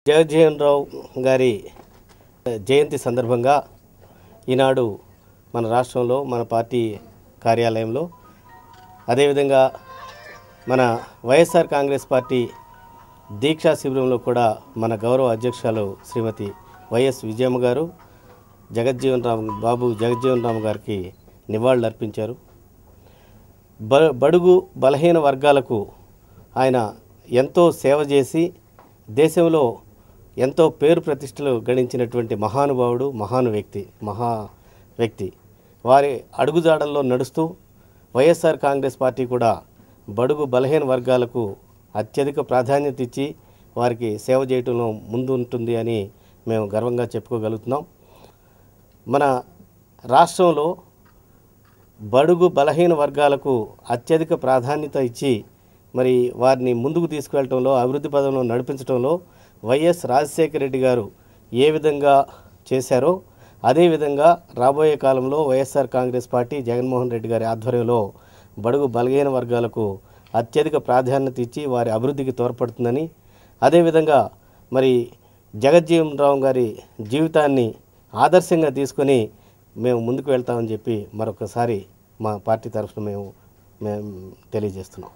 జగజ్జీవన్ రావు గారి జయంతి సందర్భంగా ఈనాడు మన రాష్ట్రంలో మన పార్టీ కార్యాలయంలో అదేవిధంగా మన వైఎస్ఆర్ కాంగ్రెస్ పార్టీ దీక్షా శిబిరంలో కూడా మన గౌరవ అధ్యక్షులు శ్రీమతి వైఎస్ విజయమ్మ గారు జగజ్జీవన్ రావు గారికి నివాళులు అర్పించారు. బడుగు బలహీన వర్గాలకు ఆయన ఎంతో సేవ చేసి దేశంలో ఎంతో పేరు ప్రతిష్టలు గణించినటువంటి మహానుభావుడు, మహా వ్యక్తి. వారి అడుగుజాడల్లో నడుస్తూ వైఎస్ఆర్ కాంగ్రెస్ పార్టీ కూడా బడుగు బలహీన వర్గాలకు అత్యధిక ప్రాధాన్యత ఇచ్చి వారికి సేవ చేయడంలో ముందు ఉంటుంది అని మేము గర్వంగా చెప్పుకోగలుగుతున్నాం. మన రాష్ట్రంలో బడుగు బలహీన వర్గాలకు అత్యధిక ప్రాధాన్యత ఇచ్చి మరి వారిని ముందుకు తీసుకువెళ్ళటంలో, అభివృద్ధి పదంలో నడిపించడంలో వైఎస్ రాజశేఖర రెడ్డి గారు ఏ విధంగా చేశారో అదేవిధంగా రాబోయే కాలంలో వైఎస్ఆర్ కాంగ్రెస్ పార్టీ జగన్మోహన్ రెడ్డి గారి ఆధ్వర్యంలో బడుగు బలహీన వర్గాలకు అత్యధిక ప్రాధాన్యత ఇచ్చి వారి అభివృద్ధికి తోడ్పడుతుందని, అదేవిధంగా మరి జగజ్జీవన్ రావు గారి జీవితాన్ని ఆదర్శంగా తీసుకొని మేము ముందుకు వెళ్తామని చెప్పి మరొకసారి మా పార్టీ తరఫున మేము తెలియజేస్తున్నాం.